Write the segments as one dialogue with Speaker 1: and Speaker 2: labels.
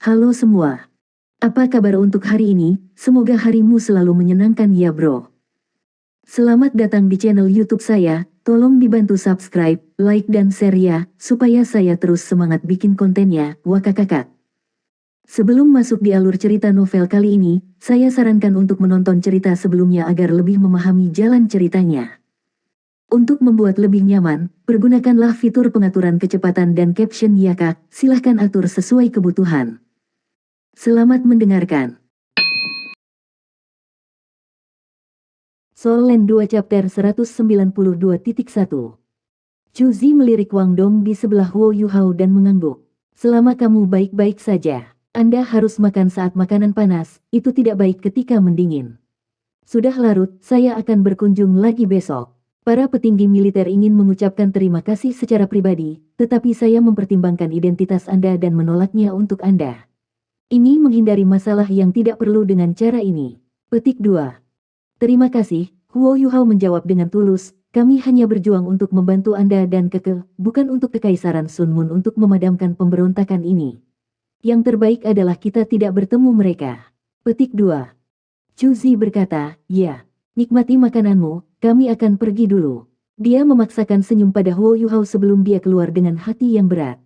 Speaker 1: Halo semua. Apa kabar untuk hari ini? Semoga harimu selalu menyenangkan ya bro. Selamat datang di channel YouTube saya. Tolong dibantu subscribe, like dan share ya, supaya saya terus semangat bikin kontennya. Wakakakak. Sebelum masuk di alur cerita novel kali ini, saya sarankan untuk menonton cerita sebelumnya agar lebih memahami jalan ceritanya. Untuk membuat lebih nyaman, pergunakanlah fitur pengaturan kecepatan dan caption ya kak, silahkan atur sesuai kebutuhan. Selamat mendengarkan. Soul Land 2 Chapter 192.1. Chu Zi melirik Wang Dong di sebelah Wo Yuhao dan mengangguk. Selama kamu baik-baik saja, Anda harus makan saat makanan panas, itu tidak baik ketika mendingin. Sudah larut, saya akan berkunjung lagi besok. Para petinggi militer ingin mengucapkan terima kasih secara pribadi, tetapi saya mempertimbangkan identitas Anda dan menolaknya untuk Anda. Ini menghindari masalah yang tidak perlu dengan cara ini. Petik 2. Terima kasih, Huo Yuhao menjawab dengan tulus, kami hanya berjuang untuk membantu Anda dan Keke, bukan untuk Kekaisaran Sun Mun untuk memadamkan pemberontakan ini. Yang terbaik adalah kita tidak bertemu mereka. Petik 2. Chu Zi berkata, ya, nikmati makananmu, kami akan pergi dulu. Dia memaksakan senyum pada Huo Yuhao sebelum dia keluar dengan hati yang berat.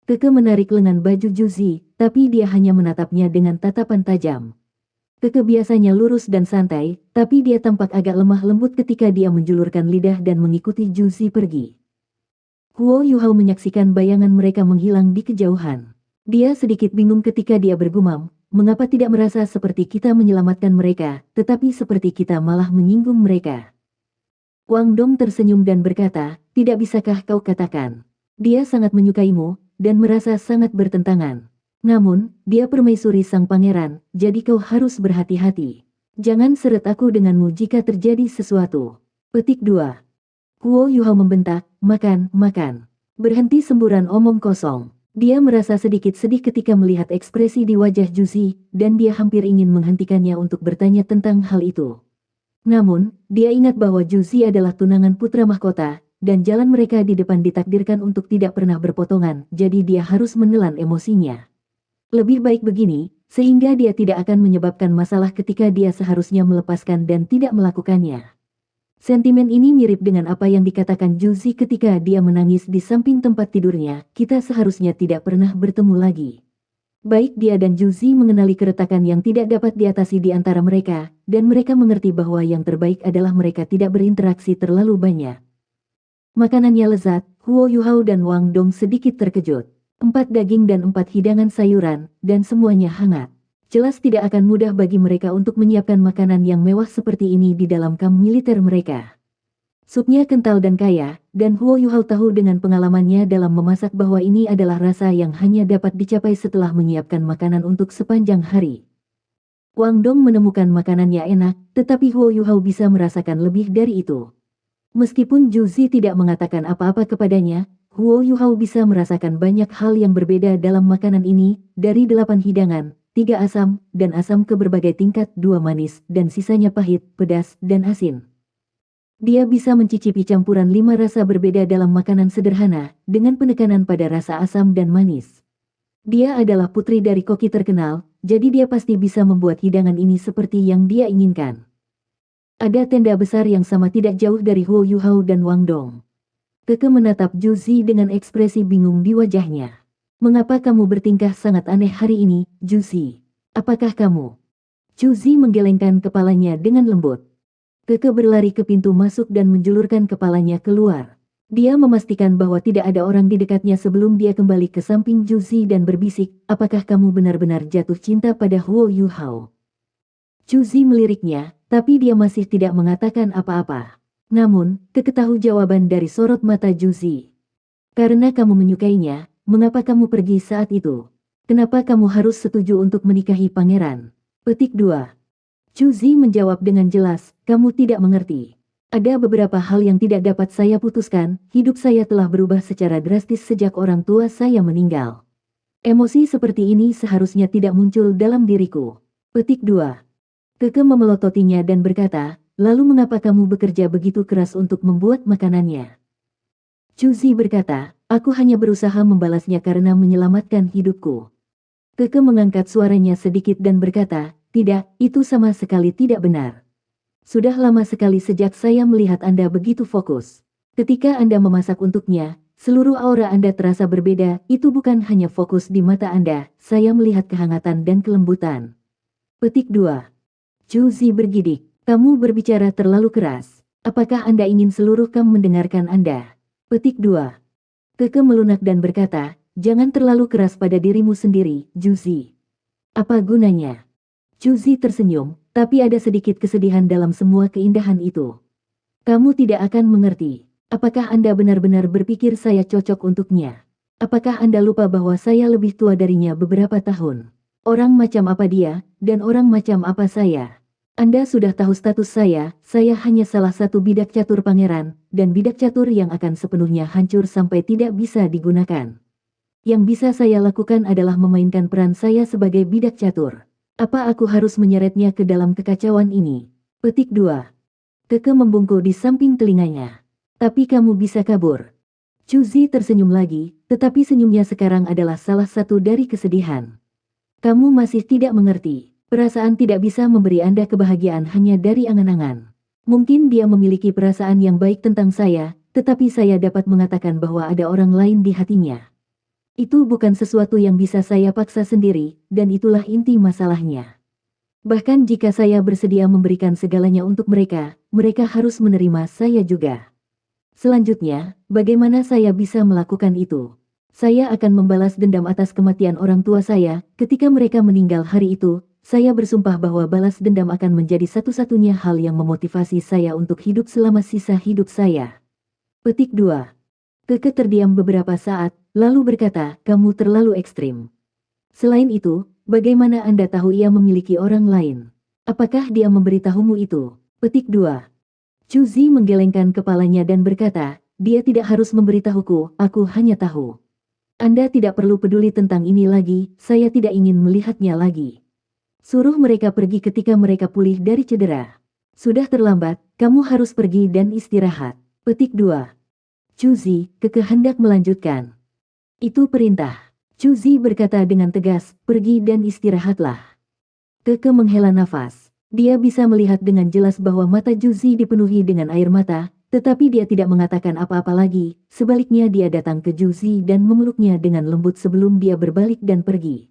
Speaker 1: Keke menarik lengan baju Chu Zi, tapi dia hanya menatapnya dengan tatapan tajam. Keke biasanya lurus dan santai, tapi dia tampak agak lemah lembut ketika dia menjulurkan lidah dan mengikuti Chu Zi pergi. Huo Yuhao menyaksikan bayangan mereka menghilang di kejauhan. Dia sedikit bingung ketika dia bergumam, mengapa tidak merasa seperti kita menyelamatkan mereka, tetapi seperti kita malah menyinggung mereka. Wang Dong tersenyum dan berkata, tidak bisakah kau katakan? Dia sangat menyukaimu, dan merasa sangat bertentangan. Namun, dia permaisuri sang pangeran, jadi kau harus berhati-hati. Jangan seret aku denganmu jika terjadi sesuatu. Petik 2. Huo Yuhao membentak, makan, makan. Berhenti semburan omong kosong. Dia merasa sedikit sedih ketika melihat ekspresi di wajah Chu Zi, dan dia hampir ingin menghentikannya untuk bertanya tentang hal itu. Namun, dia ingat bahwa Chu Zi adalah tunangan putra mahkota, dan jalan mereka di depan ditakdirkan untuk tidak pernah berpotongan, jadi dia harus menelan emosinya. Lebih baik begini, sehingga dia tidak akan menyebabkan masalah ketika dia seharusnya melepaskan dan tidak melakukannya. Sentimen ini mirip dengan apa yang dikatakan Chu Zi ketika dia menangis di samping tempat tidurnya, kita seharusnya tidak pernah bertemu lagi. Baik dia dan Chu Zi mengenali keretakan yang tidak dapat diatasi di antara mereka, dan mereka mengerti bahwa yang terbaik adalah mereka tidak berinteraksi terlalu banyak. Makanannya lezat, Huo Yuhao dan Wang Dong sedikit terkejut. 4 daging dan 4 hidangan sayuran, dan semuanya hangat. Jelas tidak akan mudah bagi mereka untuk menyiapkan makanan yang mewah seperti ini di dalam kamp militer mereka. Supnya kental dan kaya, dan Huo Yuhao tahu dengan pengalamannya dalam memasak bahwa ini adalah rasa yang hanya dapat dicapai setelah menyiapkan makanan untuk sepanjang hari. Wang Dong menemukan makanannya enak, tetapi Huo Yuhao bisa merasakan lebih dari itu. Meskipun Chu Zi tidak mengatakan apa-apa kepadanya, Huo Yuhao bisa merasakan banyak hal yang berbeda dalam makanan ini, dari 8 hidangan, 3 asam, dan asam ke berbagai tingkat, 2 manis, dan sisanya pahit, pedas, dan asin. Dia bisa mencicipi campuran 5 rasa berbeda dalam makanan sederhana, dengan penekanan pada rasa asam dan manis. Dia adalah putri dari koki terkenal, jadi dia pasti bisa membuat hidangan ini seperti yang dia inginkan. Ada tenda besar yang sama tidak jauh dari Huo Yuhao dan Wang Dong. Keke menatap Chu Zi dengan ekspresi bingung di wajahnya. Mengapa kamu bertingkah sangat aneh hari ini, Chu Zi? Apakah kamu? Chu Zi menggelengkan kepalanya dengan lembut. Keke berlari ke pintu masuk dan menjulurkan kepalanya keluar. Dia memastikan bahwa tidak ada orang di dekatnya sebelum dia kembali ke samping Chu Zi dan berbisik, apakah kamu benar-benar jatuh cinta pada Huo Yuhao? Chu Zi meliriknya, tapi dia masih tidak mengatakan apa-apa. Namun, Keke tahu jawaban dari sorot mata Chu Zi. Karena kamu menyukainya, mengapa kamu pergi saat itu? Kenapa kamu harus setuju untuk menikahi pangeran? Petik 2. Chu Zi menjawab dengan jelas, kamu tidak mengerti. Ada beberapa hal yang tidak dapat saya putuskan, hidup saya telah berubah secara drastis sejak orang tua saya meninggal. Emosi seperti ini seharusnya tidak muncul dalam diriku. Petik 2. Keke memelototinya dan berkata, lalu mengapa kamu bekerja begitu keras untuk membuat makanannya? Chu Zi berkata, aku hanya berusaha membalasnya karena menyelamatkan hidupku. Keke mengangkat suaranya sedikit dan berkata, tidak, itu sama sekali tidak benar. Sudah lama sekali sejak saya melihat Anda begitu fokus. Ketika Anda memasak untuknya, seluruh aura Anda terasa berbeda, itu bukan hanya fokus di mata Anda, saya melihat kehangatan dan kelembutan. Petik 2. Chu Zi bergidik, kamu berbicara terlalu keras. Apakah Anda ingin seluruh kam mendengarkan Anda? Petik 2. Keke melunak dan berkata, jangan terlalu keras pada dirimu sendiri, Chu Zi. Apa gunanya? Chu Zi tersenyum, tapi ada sedikit kesedihan dalam semua keindahan itu. Kamu tidak akan mengerti. Apakah Anda benar-benar berpikir saya cocok untuknya? Apakah Anda lupa bahwa saya lebih tua darinya beberapa tahun? Orang macam apa dia, dan orang macam apa saya? Anda sudah tahu status saya hanya salah satu bidak catur pangeran, dan bidak catur yang akan sepenuhnya hancur sampai tidak bisa digunakan. Yang bisa saya lakukan adalah memainkan peran saya sebagai bidak catur. Apa aku harus menyeretnya ke dalam kekacauan ini? Petik 2. Keke membungkuk di samping telinganya. Tapi kamu bisa kabur. Chu Zi tersenyum lagi, tetapi senyumnya sekarang adalah salah satu dari kesedihan. Kamu masih tidak mengerti. Perasaan tidak bisa memberi Anda kebahagiaan hanya dari angan-angan. Mungkin dia memiliki perasaan yang baik tentang saya, tetapi saya dapat mengatakan bahwa ada orang lain di hatinya. Itu bukan sesuatu yang bisa saya paksa sendiri, dan itulah inti masalahnya. Bahkan jika saya bersedia memberikan segalanya untuk mereka, mereka harus menerima saya juga. Selanjutnya, bagaimana saya bisa melakukan itu? Saya akan membalas dendam atas kematian orang tua saya, ketika mereka meninggal hari itu. Saya bersumpah bahwa balas dendam akan menjadi satu-satunya hal yang memotivasi saya untuk hidup selama sisa hidup saya. Petik 2. Keke terdiam beberapa saat, lalu berkata, kamu terlalu ekstrim. Selain itu, bagaimana Anda tahu ia memiliki orang lain? Apakah dia memberitahumu itu? Petik 2. Chu Zi menggelengkan kepalanya dan berkata, dia tidak harus memberitahuku, aku hanya tahu. Anda tidak perlu peduli tentang ini lagi, saya tidak ingin melihatnya lagi. Suruh mereka pergi ketika mereka pulih dari cedera. Sudah terlambat, kamu harus pergi dan istirahat. Petik 2. Chu Zi, Keke hendak melanjutkan. Itu perintah. Chu Zi berkata dengan tegas, pergi dan istirahatlah. Keke menghela nafas. Dia bisa melihat dengan jelas bahwa mata Chu Zi dipenuhi dengan air mata, tetapi dia tidak mengatakan apa-apa lagi, sebaliknya dia datang ke Chu Zi dan memeluknya dengan lembut sebelum dia berbalik dan pergi.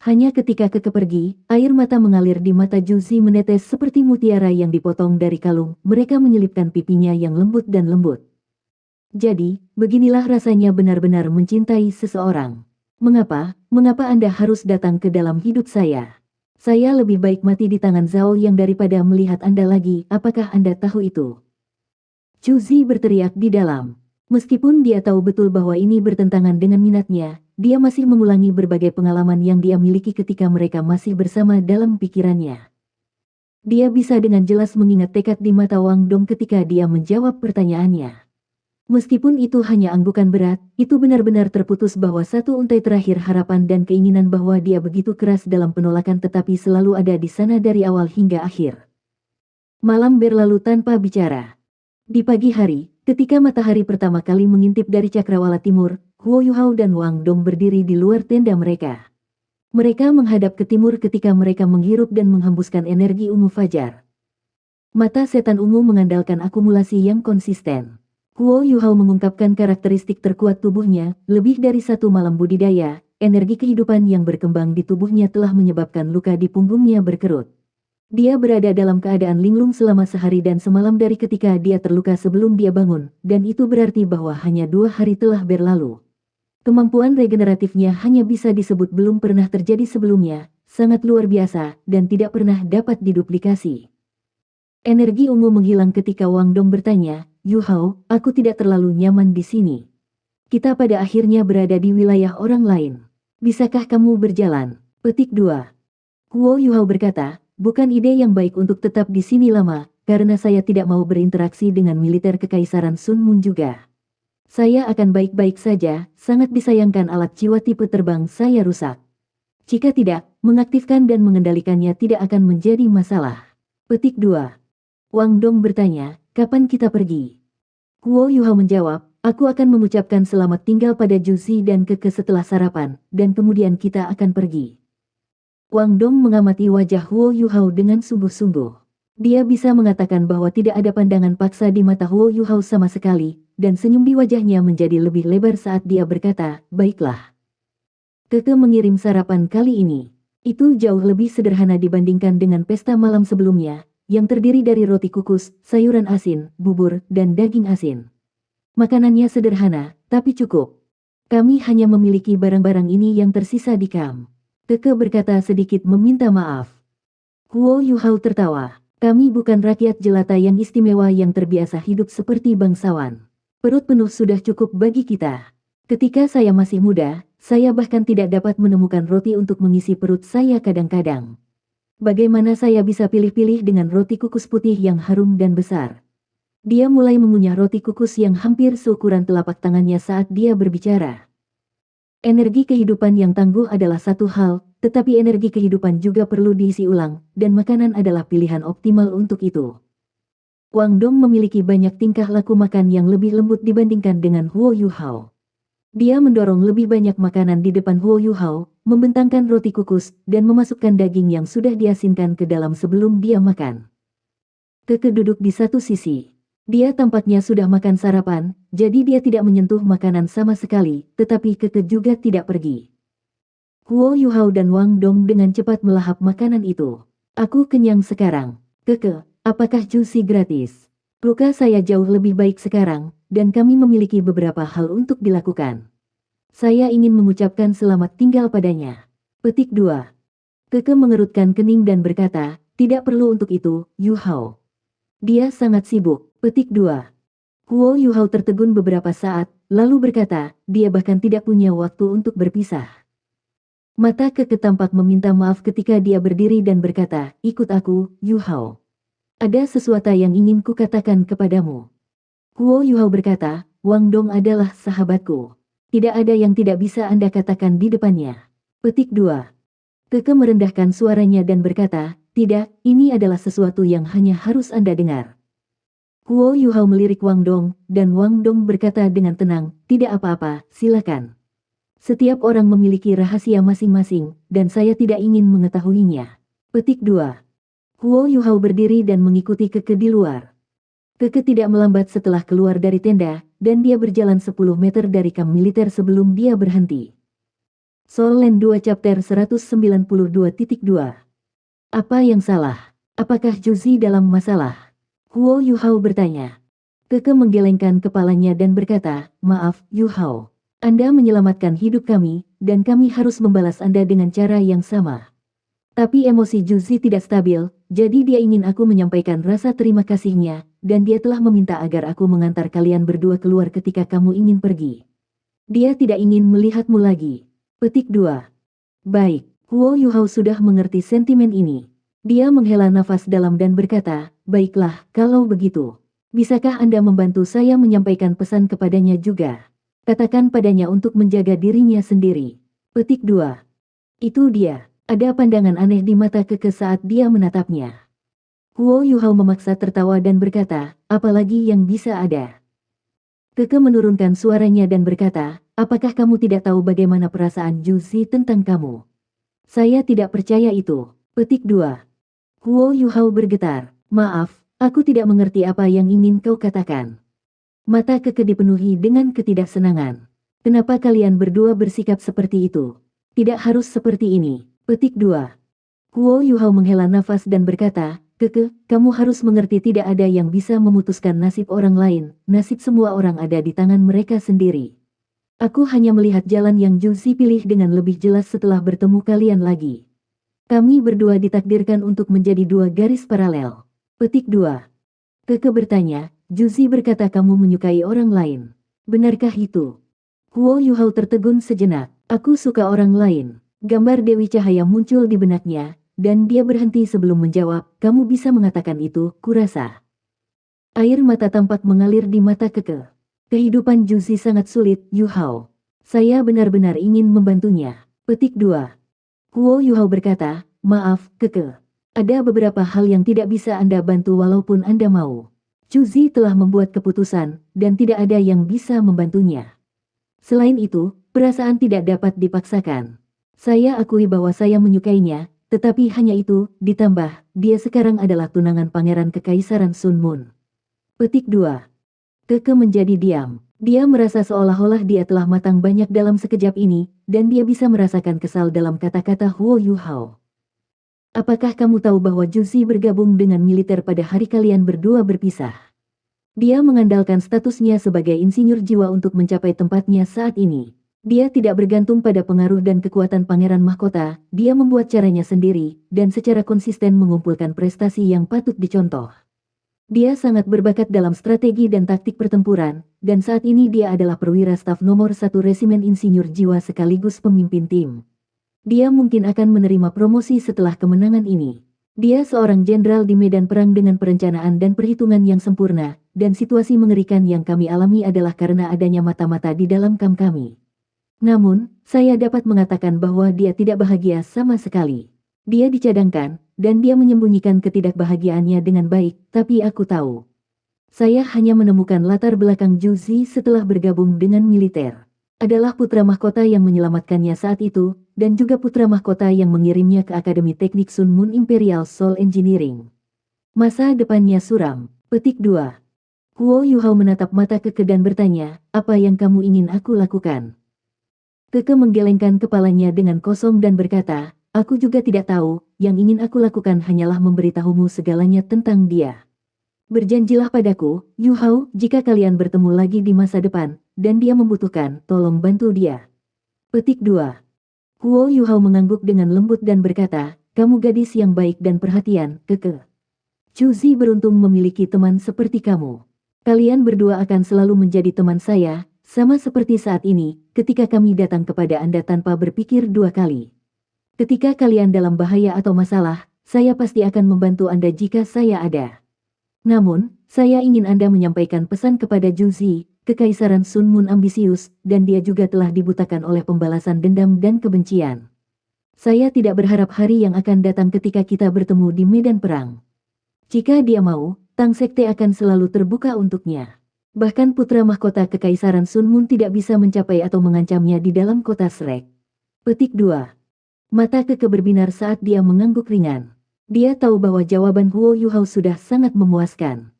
Speaker 1: Hanya ketika Keke pergi, air mata mengalir di mata Chu Zi menetes seperti mutiara yang dipotong dari kalung, mereka menyelipkan pipinya yang lembut dan lembut. Jadi, beginilah rasanya benar-benar mencintai seseorang. Mengapa Anda harus datang ke dalam hidup saya? Saya lebih baik mati di tangan Zhao Yang daripada melihat Anda lagi, apakah Anda tahu itu? Chu Zi berteriak di dalam. Meskipun dia tahu betul bahwa ini bertentangan dengan minatnya, dia masih mengulangi berbagai pengalaman yang dia miliki ketika mereka masih bersama dalam pikirannya. Dia bisa dengan jelas mengingat tekad di mata Wang Dong ketika dia menjawab pertanyaannya. Meskipun itu hanya anggukan berat, itu benar-benar terputus bahwa satu untai terakhir harapan dan keinginan bahwa dia begitu keras dalam penolakan tetapi selalu ada di sana dari awal hingga akhir. Malam berlalu tanpa bicara. Di pagi hari, ketika matahari pertama kali mengintip dari cakrawala timur, Huo Yuhao dan Wang Dong berdiri di luar tenda mereka. Mereka menghadap ke timur ketika mereka menghirup dan menghembuskan energi ungu fajar. Mata setan ungu mengandalkan akumulasi yang konsisten. Huo Yuhao mengungkapkan karakteristik terkuat tubuhnya, lebih dari satu malam budidaya, energi kehidupan yang berkembang di tubuhnya telah menyebabkan luka di punggungnya berkerut. Dia berada dalam keadaan linglung selama sehari dan semalam dari ketika dia terluka sebelum dia bangun, dan itu berarti bahwa hanya 2 hari telah berlalu. Kemampuan regeneratifnya hanya bisa disebut belum pernah terjadi sebelumnya, sangat luar biasa, dan tidak pernah dapat diduplikasi. Energi ungu menghilang ketika Wang Dong bertanya, Yuhao, aku tidak terlalu nyaman di sini. Kita pada akhirnya berada di wilayah orang lain. Bisakah kamu berjalan? Petik 2. Huo Yuhao berkata, bukan ide yang baik untuk tetap di sini lama, karena saya tidak mau berinteraksi dengan militer Kekaisaran Sun Mun juga. Saya akan baik-baik saja, sangat disayangkan alat jiwa tipe terbang saya rusak. Jika tidak, mengaktifkan dan mengendalikannya tidak akan menjadi masalah. Petik 2. Wang Dong bertanya, kapan kita pergi? Huo Yuhao menjawab, Aku akan mengucapkan selamat tinggal pada Juzi dan Keke setelah sarapan, dan kemudian kita akan pergi. Wang Dong mengamati wajah Huo Yuhao dengan sungguh-sungguh. Dia bisa mengatakan bahwa tidak ada pandangan paksa di mata Huo Yuhao sama sekali, dan senyum di wajahnya menjadi lebih lebar saat dia berkata, baiklah. Keke mengirim sarapan kali ini. Itu jauh lebih sederhana dibandingkan dengan pesta malam sebelumnya, yang terdiri dari roti kukus, sayuran asin, bubur, dan daging asin. Makanannya sederhana, tapi cukup. Kami hanya memiliki barang-barang ini yang tersisa di kamp. Keke berkata sedikit meminta maaf. Huo Yuhao tertawa. Kami bukan rakyat jelata yang istimewa yang terbiasa hidup seperti bangsawan. Perut penuh sudah cukup bagi kita. Ketika saya masih muda, saya bahkan tidak dapat menemukan roti untuk mengisi perut saya kadang-kadang. Bagaimana saya bisa pilih-pilih dengan roti kukus putih yang harum dan besar? Dia mulai mengunyah roti kukus yang hampir seukuran telapak tangannya saat dia berbicara. Energi kehidupan yang tangguh adalah satu hal, tetapi energi kehidupan juga perlu diisi ulang, dan makanan adalah pilihan optimal untuk itu. Wang Dong memiliki banyak tingkah laku makan yang lebih lembut dibandingkan dengan Huo Yuhao. Dia mendorong lebih banyak makanan di depan Huo Yuhao, membentangkan roti kukus, dan memasukkan daging yang sudah diasinkan ke dalam sebelum dia makan. Keke duduk di satu sisi. Dia tampaknya sudah makan sarapan, jadi dia tidak menyentuh makanan sama sekali, tetapi Keke juga tidak pergi. Huo Yuhao dan Wang Dong dengan cepat melahap makanan itu. Aku kenyang sekarang. Keke, apakah juicy gratis? Luka saya jauh lebih baik sekarang, dan kami memiliki beberapa hal untuk dilakukan. Saya ingin mengucapkan selamat tinggal padanya. Petik 2. Keke mengerutkan kening dan berkata, tidak perlu untuk itu, Yuhao. Dia sangat sibuk. Petik 2. Huo Yuhao tertegun beberapa saat, lalu berkata, dia bahkan tidak punya waktu untuk berpisah. Mata Keke tampak meminta maaf ketika dia berdiri dan berkata, ikut aku, Yuhao. Ada sesuatu yang ingin kukatakan kepadamu. Huo Yuhao berkata, Wang Dong adalah sahabatku. Tidak ada yang tidak bisa Anda katakan di depannya. Petik 2. Keke merendahkan suaranya dan berkata, tidak, ini adalah sesuatu yang hanya harus Anda dengar. Huo Yuhao melirik Wang Dong, dan Wang Dong berkata dengan tenang, tidak apa-apa, silakan. Setiap orang memiliki rahasia masing-masing, dan saya tidak ingin mengetahuinya. Petik 2. Huo Yuhao berdiri dan mengikuti Keke di luar. Keke tidak melambat setelah keluar dari tenda, dan dia berjalan 10 meter dari kamp militer sebelum dia berhenti. Soul Land 2 Chapter 192.2 Apa yang salah? Apakah Juzi dalam masalah? Huo Yuhao bertanya. Keke menggelengkan kepalanya dan berkata, maaf, Yuhao. Anda menyelamatkan hidup kami, dan kami harus membalas Anda dengan cara yang sama. Tapi emosi Juzi tidak stabil, jadi dia ingin aku menyampaikan rasa terima kasihnya, dan dia telah meminta agar aku mengantar kalian berdua keluar ketika kamu ingin pergi. Dia tidak ingin melihatmu lagi. Petik 2. Baik, Huo Yuhao sudah mengerti sentimen ini. Dia menghela nafas dalam dan berkata, baiklah, kalau begitu. Bisakah Anda membantu saya menyampaikan pesan kepadanya juga? Katakan padanya untuk menjaga dirinya sendiri. Petik 2. Itu dia. Ada pandangan aneh di mata Keke saat dia menatapnya. Huo Yuhao memaksa tertawa dan berkata, apalagi yang bisa ada. Keke menurunkan suaranya dan berkata, apakah kamu tidak tahu bagaimana perasaan Juzi tentang kamu? Saya tidak percaya itu. Petik 2. Huo Yuhao bergetar. Maaf, aku tidak mengerti apa yang ingin kau katakan. Mata Keke dipenuhi dengan ketidaksenangan. Kenapa kalian berdua bersikap seperti itu? Tidak harus seperti ini. Petik 2. Huo Yuhao menghela nafas dan berkata, Keke, kamu harus mengerti tidak ada yang bisa memutuskan nasib orang lain, nasib semua orang ada di tangan mereka sendiri. Aku hanya melihat jalan yang Juzi pilih dengan lebih jelas setelah bertemu kalian lagi. Kami berdua ditakdirkan untuk menjadi dua garis paralel. Petik 2. Keke bertanya, Juzi berkata kamu menyukai orang lain. Benarkah itu? Huo Yuhao tertegun sejenak. Aku suka orang lain. Gambar Dewi Cahaya muncul di benaknya, dan dia berhenti sebelum menjawab, kamu bisa mengatakan itu, kurasa. Air mata tampak mengalir di mata Keke. Kehidupan Juzi sangat sulit, Yuhao. Saya benar-benar ingin membantunya. Petik 2. Huo Yuhao berkata, maaf, Keke. Ada beberapa hal yang tidak bisa Anda bantu walaupun Anda mau. Chu Zi telah membuat keputusan, dan tidak ada yang bisa membantunya. Selain itu, perasaan tidak dapat dipaksakan. Saya akui bahwa saya menyukainya, tetapi hanya itu, ditambah, dia sekarang adalah tunangan Pangeran Kekaisaran Sun Moon. Petik 2. Keke menjadi diam. Dia merasa seolah-olah dia telah matang banyak dalam sekejap ini, dan dia bisa merasakan kesal dalam kata-kata Huo Yuhao. Apakah kamu tahu bahwa Ju Zi bergabung dengan militer pada hari kalian berdua berpisah? Dia mengandalkan statusnya sebagai insinyur jiwa untuk mencapai tempatnya saat ini. Dia tidak bergantung pada pengaruh dan kekuatan Pangeran Mahkota, dia membuat caranya sendiri, dan secara konsisten mengumpulkan prestasi yang patut dicontoh. Dia sangat berbakat dalam strategi dan taktik pertempuran, dan saat ini dia adalah perwira staf nomor 1 Resimen Insinyur Jiwa sekaligus pemimpin tim. Dia mungkin akan menerima promosi setelah kemenangan ini. Dia seorang jenderal di medan perang dengan perencanaan dan perhitungan yang sempurna, dan situasi mengerikan yang kami alami adalah karena adanya mata-mata di dalam kamp kami. Namun, saya dapat mengatakan bahwa dia tidak bahagia sama sekali. Dia dicadangkan, dan dia menyembunyikan ketidakbahagiaannya dengan baik, tapi aku tahu. Saya hanya menemukan latar belakang Ju Zi setelah bergabung dengan militer. Adalah putra mahkota yang menyelamatkannya saat itu, dan juga putra mahkota yang mengirimnya ke Akademi Teknik Sun Moon Imperial Soul Engineering. Masa depannya suram. Petik 2. Huo Yuhao menatap mata Keke dan bertanya, apa yang kamu ingin aku lakukan? Keke menggelengkan kepalanya dengan kosong dan berkata, aku juga tidak tahu, yang ingin aku lakukan hanyalah memberitahumu segalanya tentang dia. Berjanjilah padaku, Yuhao, jika kalian bertemu lagi di masa depan, dan dia membutuhkan, tolong bantu dia. Petik 2. Huo Yuhao mengangguk dengan lembut dan berkata, kamu gadis yang baik dan perhatian, Keke. Chu Zi beruntung memiliki teman seperti kamu. Kalian berdua akan selalu menjadi teman saya, sama seperti saat ini, ketika kami datang kepada Anda tanpa berpikir dua kali. Ketika kalian dalam bahaya atau masalah, saya pasti akan membantu Anda jika saya ada. Namun, saya ingin Anda menyampaikan pesan kepada Ju Zi, Kekaisaran Sun Moon ambisius, dan dia juga telah dibutakan oleh pembalasan dendam dan kebencian. Saya tidak berharap hari yang akan datang ketika kita bertemu di medan perang. Jika dia mau, Tang Sekte akan selalu terbuka untuknya. Bahkan putra mahkota Kekaisaran Sun Moon tidak bisa mencapai atau mengancamnya di dalam kota Shrek. Petik 2. Mata Keke berbinar saat dia mengangguk ringan. Dia tahu bahwa jawaban Huo Yuhao sudah sangat memuaskan.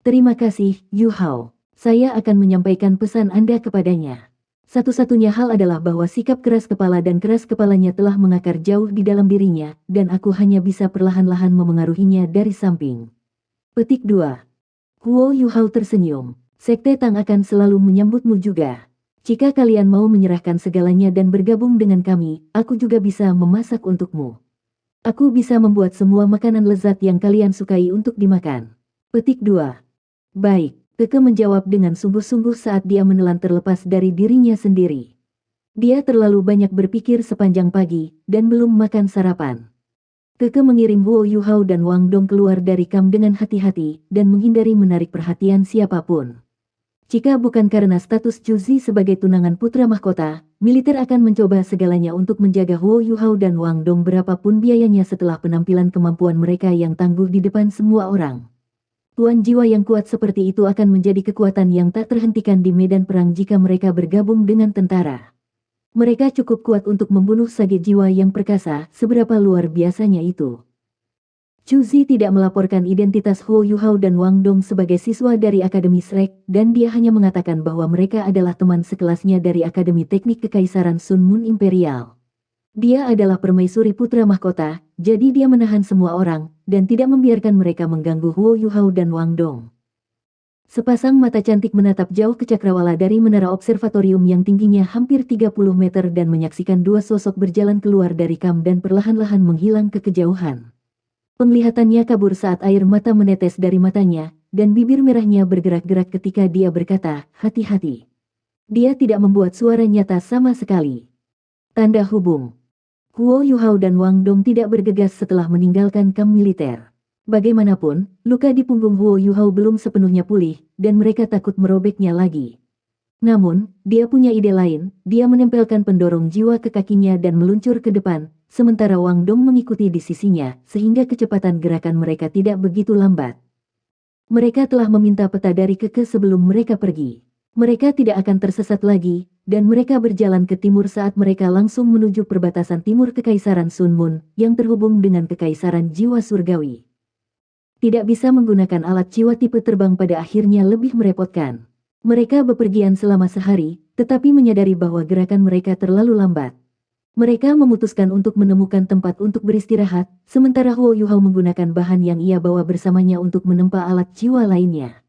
Speaker 1: Terima kasih, Yuhao. Saya akan menyampaikan pesan Anda kepadanya. Satu-satunya hal adalah bahwa sikap keras kepala dan keras kepalanya telah mengakar jauh di dalam dirinya, dan aku hanya bisa perlahan-lahan memengaruhinya dari samping. Petik 2. Huo Yuhao tersenyum. Sekte Tang akan selalu menyambutmu juga. Jika kalian mau menyerahkan segalanya dan bergabung dengan kami, aku juga bisa memasak untukmu. Aku bisa membuat semua makanan lezat yang kalian sukai untuk dimakan. Petik 2. Baik, Keke menjawab dengan sungguh-sungguh saat dia menelan terlepas dari dirinya sendiri. Dia terlalu banyak berpikir sepanjang pagi, dan belum makan sarapan. Keke mengirim Huo Yuhao dan Wang Dong keluar dari kamp dengan hati-hati, dan menghindari menarik perhatian siapapun. Jika bukan karena status Chu Zi sebagai tunangan putra mahkota, militer akan mencoba segalanya untuk menjaga Huo Yuhao dan Wang Dong berapapun biayanya setelah penampilan kemampuan mereka yang tangguh di depan semua orang. Tuan jiwa yang kuat seperti itu akan menjadi kekuatan yang tak terhentikan di medan perang jika mereka bergabung dengan tentara. Mereka cukup kuat untuk membunuh sage jiwa yang perkasa, seberapa luar biasanya itu. Chu Zi tidak melaporkan identitas Huo Yuhao dan Wang Dong sebagai siswa dari Akademi Shrek, dan dia hanya mengatakan bahwa mereka adalah teman sekelasnya dari Akademi Teknik Kekaisaran Sun Moon Imperial. Dia adalah permaisuri putra mahkota, jadi dia menahan semua orang, dan tidak membiarkan mereka mengganggu Huo Yuhao dan Wang Dong. Sepasang mata cantik menatap jauh ke cakrawala dari menara observatorium yang tingginya hampir 30 meter dan menyaksikan dua sosok berjalan keluar dari kamp dan perlahan-lahan menghilang ke kejauhan. Penglihatannya kabur saat air mata menetes dari matanya, dan bibir merahnya bergerak-gerak ketika dia berkata, hati-hati. Dia tidak membuat suara nyata sama sekali. Tanda hubung. Huo Yuhao dan Wang Dong tidak bergegas setelah meninggalkan kamp militer. Bagaimanapun, luka di punggung Huo Yuhao belum sepenuhnya pulih, dan mereka takut merobeknya lagi. Namun, dia punya ide lain, dia menempelkan pendorong jiwa ke kakinya dan meluncur ke depan, sementara Wang Dong mengikuti di sisinya, sehingga kecepatan gerakan mereka tidak begitu lambat. Mereka telah meminta peta dari Keke sebelum mereka pergi. Mereka tidak akan tersesat lagi, dan mereka berjalan ke timur saat mereka langsung menuju perbatasan timur Kekaisaran Sunmun, yang terhubung dengan Kekaisaran Jiwa Surgawi. Tidak bisa menggunakan alat jiwa tipe terbang pada akhirnya lebih merepotkan. Mereka bepergian selama sehari, tetapi menyadari bahwa gerakan mereka terlalu lambat. Mereka memutuskan untuk menemukan tempat untuk beristirahat, sementara Huo Yuhao menggunakan bahan yang ia bawa bersamanya untuk menempa alat jiwa lainnya.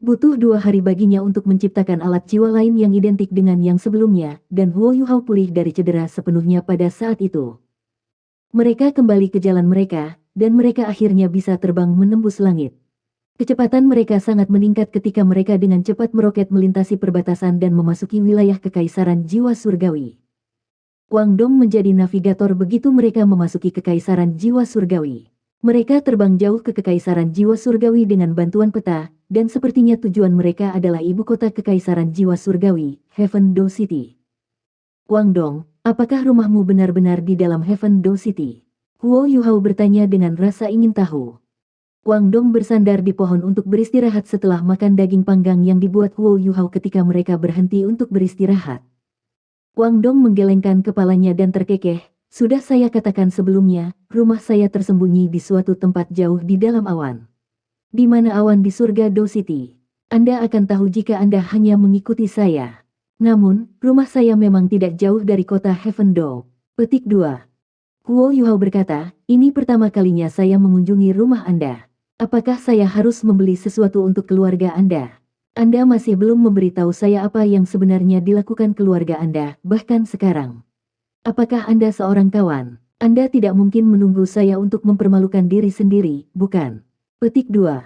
Speaker 1: Butuh 2 hari baginya untuk menciptakan alat jiwa lain yang identik dengan yang sebelumnya, dan Huo Yuhao pulih dari cedera sepenuhnya pada saat itu. Mereka kembali ke jalan mereka, dan mereka akhirnya bisa terbang menembus langit. Kecepatan mereka sangat meningkat ketika mereka dengan cepat meroket melintasi perbatasan dan memasuki wilayah Kekaisaran Jiwa Surgawi. Wang Dong menjadi navigator begitu mereka memasuki Kekaisaran Jiwa Surgawi. Mereka terbang jauh ke Kekaisaran Jiwa Surgawi dengan bantuan peta, dan sepertinya tujuan mereka adalah ibu kota Kekaisaran Jiwa Surgawi, Heaven Do City. Wang Dong, apakah rumahmu benar-benar di dalam Heaven Do City? Huo Yuhao bertanya dengan rasa ingin tahu. Wang Dong bersandar di pohon untuk beristirahat setelah makan daging panggang yang dibuat Huo Yuhao ketika mereka berhenti untuk beristirahat. Wang Dong menggelengkan kepalanya dan terkekeh, sudah saya katakan sebelumnya, rumah saya tersembunyi di suatu tempat jauh di dalam awan. Di mana awan di surga Do City? Anda akan tahu jika Anda hanya mengikuti saya. Namun, rumah saya memang tidak jauh dari kota Heaven Do. Petik 2. Huo Yuhao berkata, ini pertama kalinya saya mengunjungi rumah Anda. Apakah saya harus membeli sesuatu untuk keluarga Anda? Anda masih belum memberitahu saya apa yang sebenarnya dilakukan keluarga Anda, bahkan sekarang. Apakah Anda seorang kawan? Anda tidak mungkin menunggu saya untuk mempermalukan diri sendiri, bukan? Petik 2.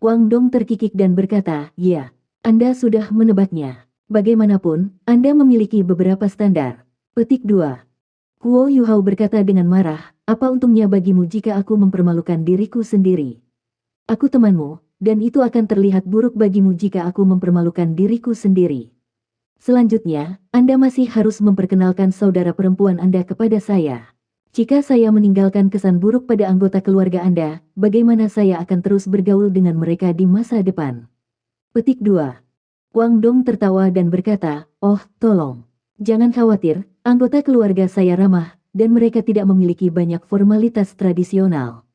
Speaker 1: Wang Dong terkikik dan berkata, ya, Anda sudah menebaknya. Bagaimanapun, Anda memiliki beberapa standar. Petik 2. Huo Yuhao berkata dengan marah, apa untungnya bagimu jika aku mempermalukan diriku sendiri? Aku temanmu, dan itu akan terlihat buruk bagimu jika aku mempermalukan diriku sendiri. Selanjutnya, Anda masih harus memperkenalkan saudara perempuan Anda kepada saya. Jika saya meninggalkan kesan buruk pada anggota keluarga Anda, bagaimana saya akan terus bergaul dengan mereka di masa depan? Petik 2. Wang Dong tertawa dan berkata, oh, tolong. Jangan khawatir, anggota keluarga saya ramah, dan mereka tidak memiliki banyak formalitas tradisional.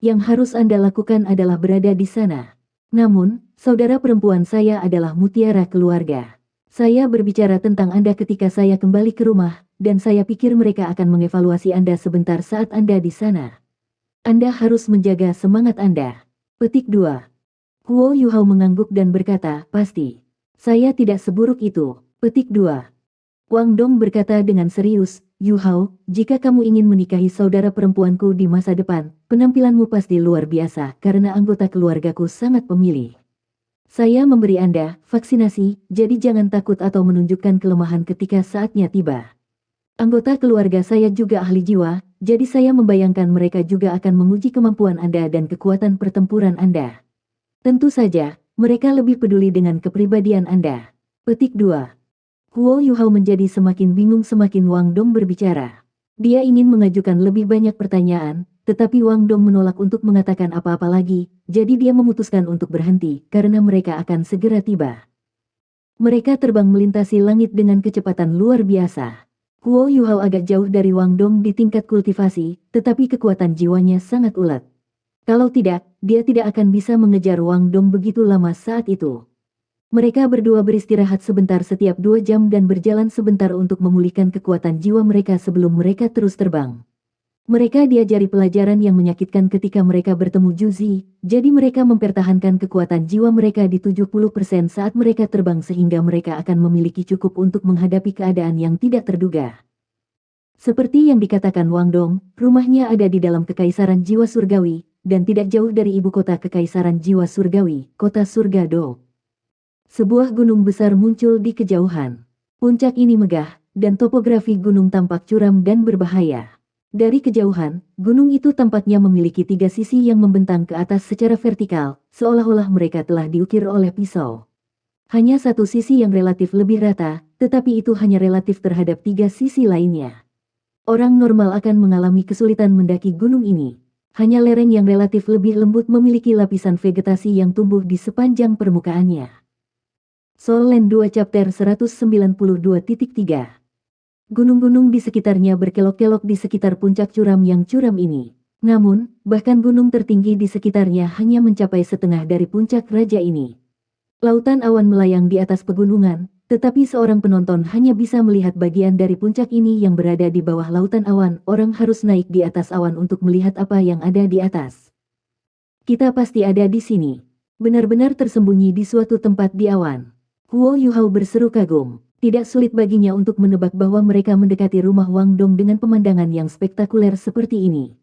Speaker 1: Yang harus Anda lakukan adalah berada di sana. Namun, saudara perempuan saya adalah mutiara keluarga. Saya berbicara tentang Anda ketika saya kembali ke rumah, dan saya pikir mereka akan mengevaluasi Anda sebentar saat Anda di sana. Anda harus menjaga semangat Anda. Petik 2. Huo Yuhao mengangguk dan berkata, pasti. Saya tidak seburuk itu. Petik 2. Wang Dong berkata dengan serius, Yuhao, jika kamu ingin menikahi saudara perempuanku di masa depan, penampilanmu pasti luar biasa karena anggota keluargaku sangat pemilih. Saya memberi Anda vaksinasi, jadi jangan takut atau menunjukkan kelemahan ketika saatnya tiba. Anggota keluarga saya juga ahli jiwa, jadi saya membayangkan mereka juga akan menguji kemampuan Anda dan kekuatan pertempuran Anda. Tentu saja, mereka lebih peduli dengan kepribadian Anda. Petik 2. Huo Yuhao menjadi semakin bingung semakin Wang Dong berbicara. Dia ingin mengajukan lebih banyak pertanyaan, tetapi Wang Dong menolak untuk mengatakan apa-apa lagi, jadi dia memutuskan untuk berhenti karena mereka akan segera tiba. Mereka terbang melintasi langit dengan kecepatan luar biasa. Huo Yuhao agak jauh dari Wang Dong di tingkat kultivasi, tetapi kekuatan jiwanya sangat ulet. Kalau tidak, dia tidak akan bisa mengejar Wang Dong begitu lama saat itu. Mereka berdua beristirahat sebentar setiap 2 jam dan berjalan sebentar untuk memulihkan kekuatan jiwa mereka sebelum mereka terus terbang. Mereka diajari pelajaran yang menyakitkan ketika mereka bertemu Juzi, jadi mereka mempertahankan kekuatan jiwa mereka di 70% saat mereka terbang sehingga mereka akan memiliki cukup untuk menghadapi keadaan yang tidak terduga. Seperti yang dikatakan Wang Dong, rumahnya ada di dalam Kekaisaran Jiwa Surgawi, dan tidak jauh dari ibu kota Kekaisaran Jiwa Surgawi, kota Surga Do. Sebuah gunung besar muncul di kejauhan. Puncak ini megah, dan topografi gunung tampak curam dan berbahaya. Dari kejauhan, gunung itu tampaknya memiliki 3 sisi yang membentang ke atas secara vertikal, seolah-olah mereka telah diukir oleh pisau. Hanya satu sisi yang relatif lebih rata, tetapi itu hanya relatif terhadap 3 sisi lainnya. Orang normal akan mengalami kesulitan mendaki gunung ini. Hanya lereng yang relatif lebih lembut memiliki lapisan vegetasi yang tumbuh di sepanjang permukaannya. Soul Land 2 Chapter 192.3. Gunung-gunung di sekitarnya berkelok-kelok di sekitar puncak curam yang curam ini. Namun, bahkan gunung tertinggi di sekitarnya hanya mencapai setengah dari puncak raja ini. Lautan awan melayang di atas pegunungan, tetapi seorang penonton hanya bisa melihat bagian dari puncak ini yang berada di bawah lautan awan. Orang harus naik di atas awan untuk melihat apa yang ada di atas. Kita pasti ada di sini. Benar-benar tersembunyi di suatu tempat di awan. Huo Yuhao berseru kagum. Tidak sulit baginya untuk menebak bahwa mereka mendekati rumah Wang Dong dengan pemandangan yang spektakuler seperti ini.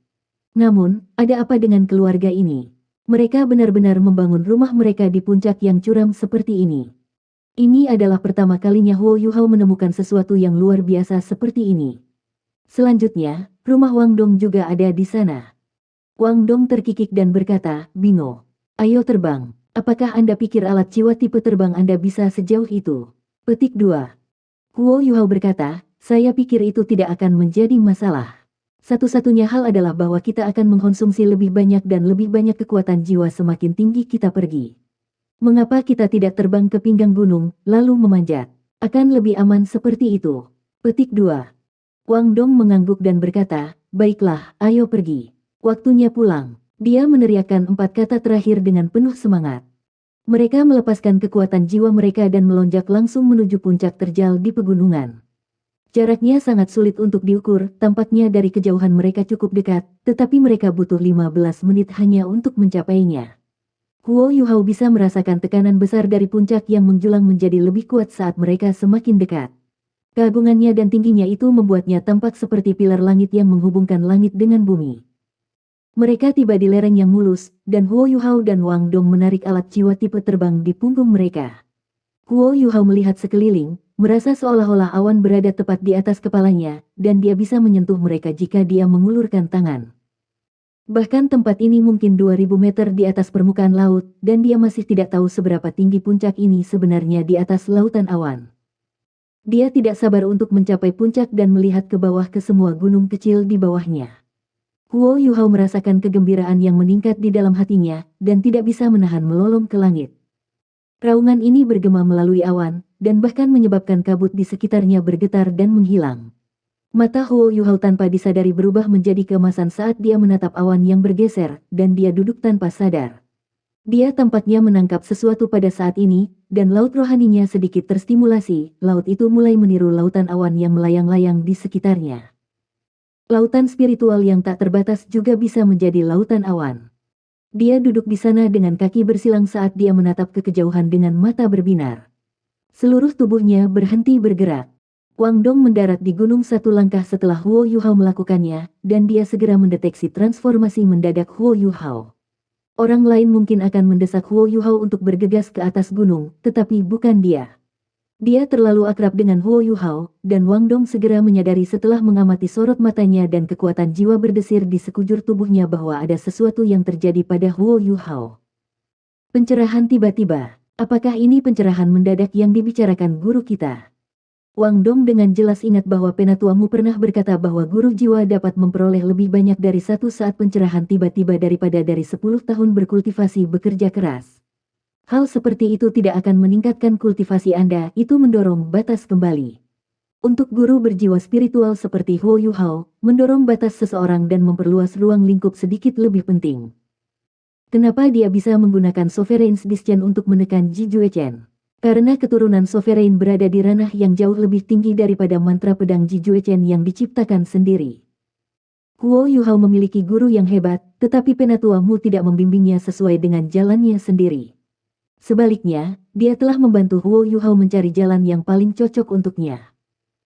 Speaker 1: Namun, ada apa dengan keluarga ini? Mereka benar-benar membangun rumah mereka di puncak yang curam seperti ini. Ini adalah pertama kalinya Huo Yuhao menemukan sesuatu yang luar biasa seperti ini. Selanjutnya, rumah Wang Dong juga ada di sana. Wang Dong terkikik dan berkata, "Bingo. Ayo terbang. Apakah Anda pikir alat jiwa tipe terbang Anda bisa sejauh itu?" Petik 2. Huo Yuhao berkata, "Saya pikir itu tidak akan menjadi masalah. Satu-satunya hal adalah bahwa kita akan mengkonsumsi lebih banyak dan lebih banyak kekuatan jiwa semakin tinggi kita pergi. Mengapa kita tidak terbang ke pinggang gunung, lalu memanjat? Akan lebih aman seperti itu." Petik 2. Wang Dong mengangguk dan berkata, "Baiklah, ayo pergi. Waktunya pulang." Dia meneriakkan 4 kata terakhir dengan penuh semangat. Mereka melepaskan kekuatan jiwa mereka dan melonjak langsung menuju puncak terjal di pegunungan. Jaraknya sangat sulit untuk diukur, tampaknya dari kejauhan mereka cukup dekat, tetapi mereka butuh 15 menit hanya untuk mencapainya. Huo Yuhao bisa merasakan tekanan besar dari puncak yang menjulang menjadi lebih kuat saat mereka semakin dekat. Keagungannya dan tingginya itu membuatnya tampak seperti pilar langit yang menghubungkan langit dengan bumi. Mereka tiba di lereng yang mulus, dan Huo Yuhao dan Wang Dong menarik alat jiwa tipe terbang di punggung mereka. Huo Yuhao melihat sekeliling, merasa seolah-olah awan berada tepat di atas kepalanya, dan dia bisa menyentuh mereka jika dia mengulurkan tangan. Bahkan tempat ini mungkin 2000 meter di atas permukaan laut, dan dia masih tidak tahu seberapa tinggi puncak ini sebenarnya di atas lautan awan. Dia tidak sabar untuk mencapai puncak dan melihat ke bawah ke semua gunung kecil di bawahnya. Huo Yuhao merasakan kegembiraan yang meningkat di dalam hatinya, dan tidak bisa menahan melolong ke langit. Raungan ini bergema melalui awan, dan bahkan menyebabkan kabut di sekitarnya bergetar dan menghilang. Mata Huo Yuhao tanpa disadari berubah menjadi keemasan saat dia menatap awan yang bergeser, dan dia duduk tanpa sadar. Dia tampaknya menangkap sesuatu pada saat ini, dan laut rohaninya sedikit terstimulasi. Laut itu mulai meniru lautan awan yang melayang-layang di sekitarnya. Lautan spiritual yang tak terbatas juga bisa menjadi lautan awan. Dia duduk di sana dengan kaki bersilang saat dia menatap ke kejauhan dengan mata berbinar. Seluruh tubuhnya berhenti bergerak. Wang Dong mendarat di gunung satu langkah setelah Huo Yuhao melakukannya, dan dia segera mendeteksi transformasi mendadak Huo Yuhao. Orang lain mungkin akan mendesak Huo Yuhao untuk bergegas ke atas gunung, tetapi bukan dia. Dia terlalu akrab dengan Huo Yuhao, dan Wang Dong segera menyadari setelah mengamati sorot matanya dan kekuatan jiwa berdesir di sekujur tubuhnya bahwa ada sesuatu yang terjadi pada Huo Yuhao. Pencerahan tiba-tiba. Apakah ini pencerahan mendadak yang dibicarakan guru kita? Wang Dong dengan jelas ingat bahwa penatuamu pernah berkata bahwa guru jiwa dapat memperoleh lebih banyak dari satu saat pencerahan tiba-tiba daripada dari 10 tahun berkultivasi bekerja keras. Hal seperti itu tidak akan meningkatkan kultivasi Anda, itu mendorong batas kembali. Untuk guru berjiwa spiritual seperti Huo Yuhao, mendorong batas seseorang dan memperluas ruang lingkup sedikit lebih penting. Kenapa dia bisa menggunakan Sovereign's Discern untuk menekan Ji Juechen? Karena keturunan Sovereign berada di ranah yang jauh lebih tinggi daripada mantra pedang Ji Juechen yang diciptakan sendiri. Huo Yuhao memiliki guru yang hebat, tetapi penatuamu tidak membimbingnya sesuai dengan jalannya sendiri. Sebaliknya, dia telah membantu Huo Yuhao mencari jalan yang paling cocok untuknya.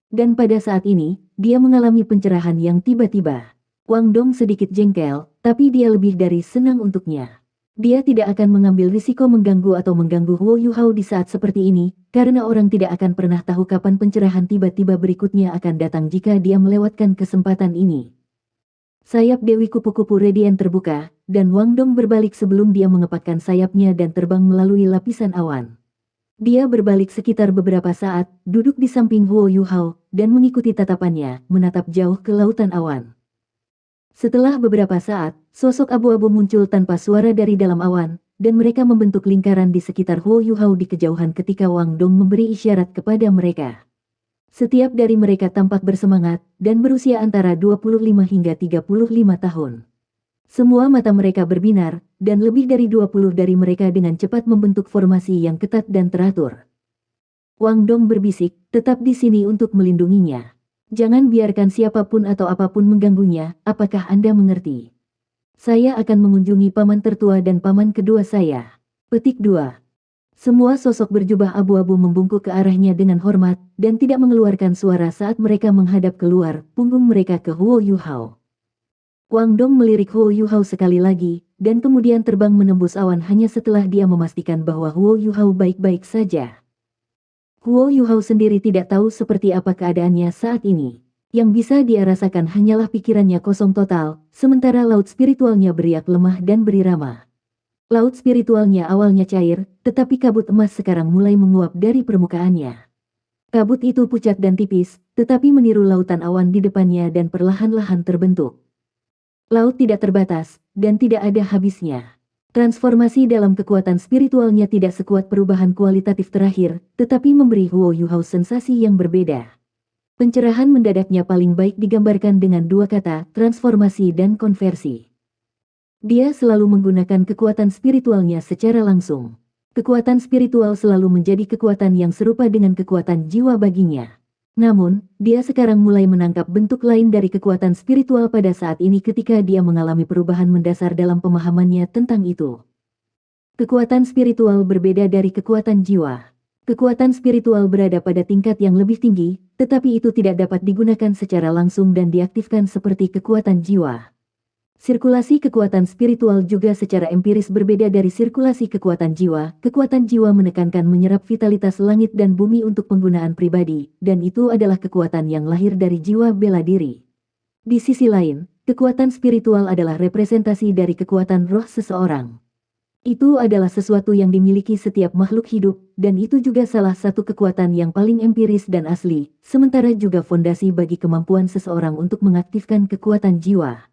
Speaker 1: Dan pada saat ini, dia mengalami pencerahan yang tiba-tiba. Wang Dong sedikit jengkel, tapi dia lebih dari senang untuknya. Dia tidak akan mengambil risiko mengganggu atau mengganggu Huo Yuhao di saat seperti ini, karena orang tidak akan pernah tahu kapan pencerahan tiba-tiba berikutnya akan datang jika dia melewatkan kesempatan ini. Sayap Dewi Kupu-Kupu Radiant terbuka, dan Wang Dong berbalik sebelum dia mengepakkan sayapnya dan terbang melalui lapisan awan. Dia berbalik sekitar beberapa saat, duduk di samping Huo Yuhao, dan mengikuti tatapannya, menatap jauh ke lautan awan. Setelah beberapa saat, Sosok abu-abu muncul tanpa suara dari dalam awan, dan mereka membentuk lingkaran di sekitar Huo Yuhao di kejauhan ketika Wang Dong memberi isyarat kepada mereka. Setiap dari mereka tampak bersemangat, dan berusia antara 25 hingga 35 tahun. Semua mata mereka berbinar, dan lebih dari 20 dari mereka dengan cepat membentuk formasi yang ketat dan teratur. Wang Dong berbisik, tetap di sini untuk melindunginya. Jangan biarkan siapapun atau apapun mengganggunya, apakah Anda mengerti? Saya akan mengunjungi paman tertua dan paman kedua saya. Petik 2. Semua sosok berjubah abu-abu membungkuk ke arahnya dengan hormat, dan tidak mengeluarkan suara saat mereka menghadap keluar punggung mereka ke Huo Yuhao. Wang Dong melirik Huo Yuhao sekali lagi, dan kemudian terbang menembus awan hanya setelah dia memastikan bahwa Huo Yuhao baik-baik saja. Huo Yuhao sendiri tidak tahu seperti apa keadaannya saat ini. Yang bisa dia rasakan hanyalah pikirannya kosong total, sementara laut spiritualnya beriak lemah dan berirama. Laut spiritualnya awalnya cair, tetapi kabut emas sekarang mulai menguap dari permukaannya. Kabut itu pucat dan tipis, tetapi meniru lautan awan di depannya dan perlahan-lahan terbentuk. Laut tidak terbatas, dan tidak ada habisnya. Transformasi dalam kekuatan spiritualnya tidak sekuat perubahan kualitatif terakhir, tetapi memberi Huo Yuhao sensasi yang berbeda. Pencerahan mendadaknya paling baik digambarkan dengan dua kata, transformasi dan konversi. Dia selalu menggunakan kekuatan spiritualnya secara langsung. Kekuatan spiritual selalu menjadi kekuatan yang serupa dengan kekuatan jiwa baginya. Namun, dia sekarang mulai menangkap bentuk lain dari kekuatan spiritual pada saat ini ketika dia mengalami perubahan mendasar dalam pemahamannya tentang itu. Kekuatan spiritual berbeda dari kekuatan jiwa. Kekuatan spiritual berada pada tingkat yang lebih tinggi, tetapi itu tidak dapat digunakan secara langsung dan diaktifkan seperti kekuatan jiwa. Sirkulasi kekuatan spiritual juga secara empiris berbeda dari sirkulasi kekuatan jiwa. Kekuatan jiwa menekankan menyerap vitalitas langit dan bumi untuk penggunaan pribadi, dan itu adalah kekuatan yang lahir dari jiwa bela diri. Di sisi lain, kekuatan spiritual adalah representasi dari kekuatan roh seseorang. Itu adalah sesuatu yang dimiliki setiap makhluk hidup, dan itu juga salah satu kekuatan yang paling empiris dan asli, sementara juga fondasi bagi kemampuan seseorang untuk mengaktifkan kekuatan jiwa.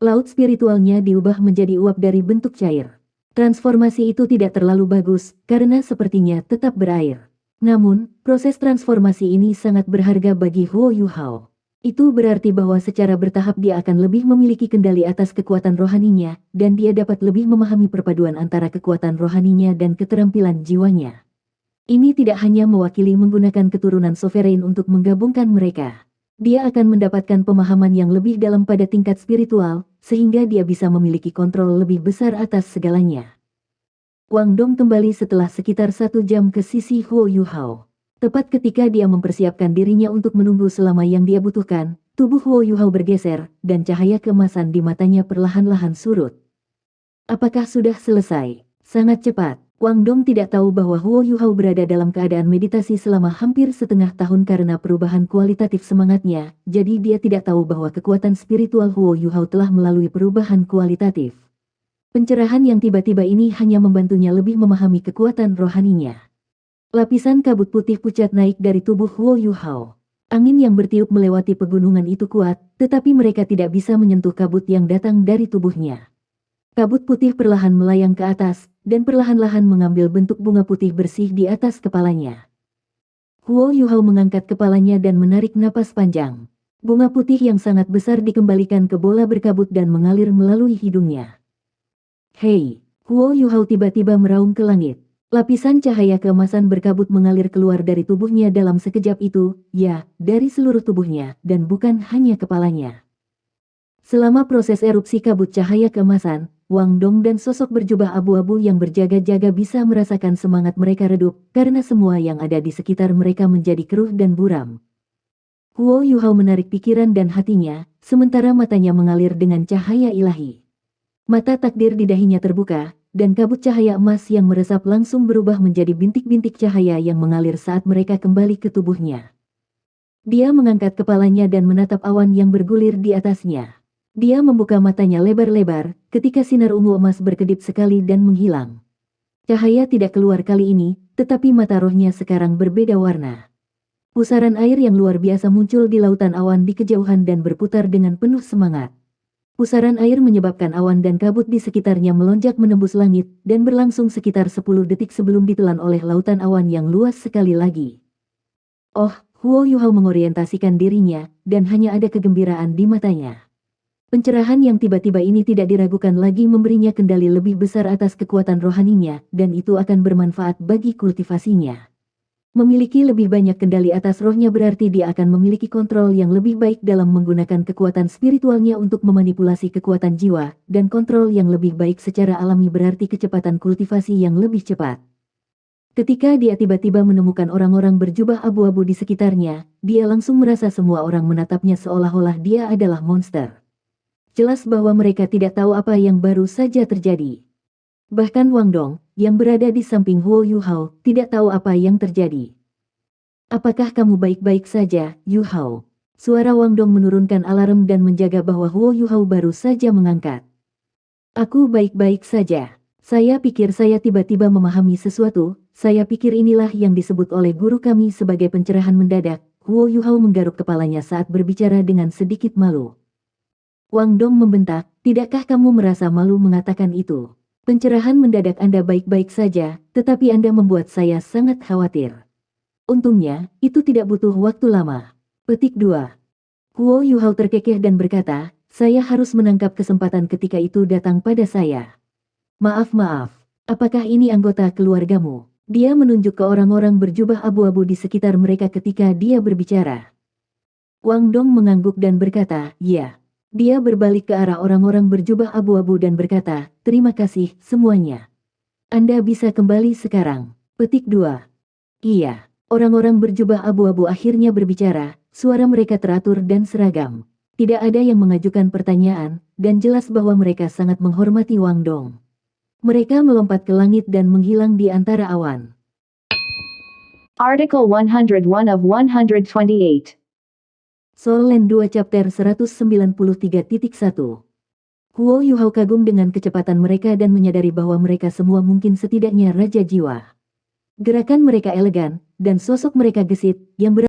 Speaker 1: Laut spiritualnya diubah menjadi uap dari bentuk cair. Transformasi itu tidak terlalu bagus, karena sepertinya tetap berair. Namun, proses transformasi ini sangat berharga bagi Huo Yuhao. Itu berarti bahwa secara bertahap dia akan lebih memiliki kendali atas kekuatan rohaninya, dan dia dapat lebih memahami perpaduan antara kekuatan rohaninya dan keterampilan jiwanya. Ini tidak hanya mewakili menggunakan keturunan sovereign untuk menggabungkan mereka. Dia akan mendapatkan pemahaman yang lebih dalam pada tingkat spiritual, sehingga dia bisa memiliki kontrol lebih besar atas segalanya. Wang Dong kembali setelah sekitar 1 jam ke sisi Huo Yuhao. Tepat ketika dia mempersiapkan dirinya untuk menunggu selama yang dia butuhkan, tubuh Huo Yuhao bergeser, dan cahaya keemasan di matanya perlahan-lahan surut. Apakah sudah selesai? Sangat cepat. Wang Dong tidak tahu bahwa Huo Yuhao berada dalam keadaan meditasi selama hampir setengah tahun karena perubahan kualitatif semangatnya, jadi dia tidak tahu bahwa kekuatan spiritual Huo Yuhao telah melalui perubahan kualitatif. Pencerahan yang tiba-tiba ini hanya membantunya lebih memahami kekuatan rohaninya. Lapisan kabut putih pucat naik dari tubuh Huo Yuhao. Angin yang bertiup melewati pegunungan itu kuat, tetapi mereka tidak bisa menyentuh kabut yang datang dari tubuhnya. Kabut putih perlahan melayang ke atas, dan perlahan-lahan mengambil bentuk bunga putih bersih di atas kepalanya. Huo Yuhao mengangkat kepalanya dan menarik napas panjang. Bunga putih yang sangat besar dikembalikan ke bola berkabut dan mengalir melalui hidungnya. Hei! Huo Yuhao tiba-tiba meraung ke langit. Lapisan cahaya keemasan berkabut mengalir keluar dari tubuhnya dalam sekejap itu, ya, dari seluruh tubuhnya, dan bukan hanya kepalanya. Selama proses erupsi kabut cahaya keemasan, Wang Dong dan sosok berjubah abu-abu yang berjaga-jaga bisa merasakan semangat mereka redup, karena semua yang ada di sekitar mereka menjadi keruh dan buram. Huo Yuhao menarik pikiran dan hatinya, sementara matanya mengalir dengan cahaya ilahi. Mata takdir di dahinya terbuka, dan kabut cahaya emas yang meresap langsung berubah menjadi bintik-bintik cahaya yang mengalir saat mereka kembali ke tubuhnya. Dia mengangkat kepalanya dan menatap awan yang bergulir di atasnya. Dia membuka matanya lebar-lebar, ketika sinar ungu emas berkedip sekali dan menghilang. Cahaya tidak keluar kali ini, tetapi mata rohnya sekarang berbeda warna. Pusaran air yang luar biasa muncul di lautan awan di kejauhan dan berputar dengan penuh semangat. Pusaran air menyebabkan awan dan kabut di sekitarnya melonjak menembus langit dan berlangsung sekitar 10 detik sebelum ditelan oleh lautan awan yang luas sekali lagi. Oh, Huo Yuhao mengorientasikan dirinya, dan hanya ada kegembiraan di matanya. Pencerahan yang tiba-tiba ini tidak diragukan lagi memberinya kendali lebih besar atas kekuatan rohaninya, dan itu akan bermanfaat bagi kultivasinya. Memiliki lebih banyak kendali atas rohnya berarti dia akan memiliki kontrol yang lebih baik dalam menggunakan kekuatan spiritualnya untuk memanipulasi kekuatan jiwa, dan kontrol yang lebih baik secara alami berarti kecepatan kultivasi yang lebih cepat. Ketika dia tiba-tiba menemukan orang-orang berjubah abu-abu di sekitarnya, dia langsung merasa semua orang menatapnya seolah-olah dia adalah monster. Jelas bahwa mereka tidak tahu apa yang baru saja terjadi. Bahkan Wang Dong, yang berada di samping Huo Yuhao, tidak tahu apa yang terjadi. Apakah kamu baik-baik saja, Yuhao? Suara Wang Dong menurunkan alarm dan menjaga bahwa Huo Yuhao baru saja mengangkat. Aku baik-baik saja. Saya pikir saya tiba-tiba memahami sesuatu, saya pikir inilah yang disebut oleh guru kami sebagai pencerahan mendadak. Huo Yuhao menggaruk kepalanya saat berbicara dengan sedikit malu. Wang Dong membentak, tidakkah kamu merasa malu mengatakan itu? Pencerahan mendadak Anda baik-baik saja, tetapi Anda membuat saya sangat khawatir. Untungnya, itu tidak butuh waktu lama. Petik 2. Huo Yuhao terkekeh dan berkata, saya harus menangkap kesempatan ketika itu datang pada saya. Maaf, apakah ini anggota keluargamu? Dia menunjuk ke orang-orang berjubah abu-abu di sekitar mereka ketika dia berbicara. Wang Dong mengangguk dan berkata, ya. Dia berbalik ke arah orang-orang berjubah abu-abu dan berkata, terima kasih, semuanya. Anda bisa kembali sekarang. Petik 2. Iya. Orang-orang berjubah abu-abu akhirnya berbicara, suara mereka teratur dan seragam. Tidak ada yang mengajukan pertanyaan, dan jelas bahwa mereka sangat menghormati Wang Dong. Mereka melompat ke langit dan menghilang di antara awan.
Speaker 2: Article 101 of 128.
Speaker 1: Soul Land 2 Chapter 193.1. Huo Yuhao kagum dengan kecepatan mereka dan menyadari bahwa mereka semua mungkin setidaknya raja jiwa. Gerakan mereka elegan, dan sosok mereka gesit, yang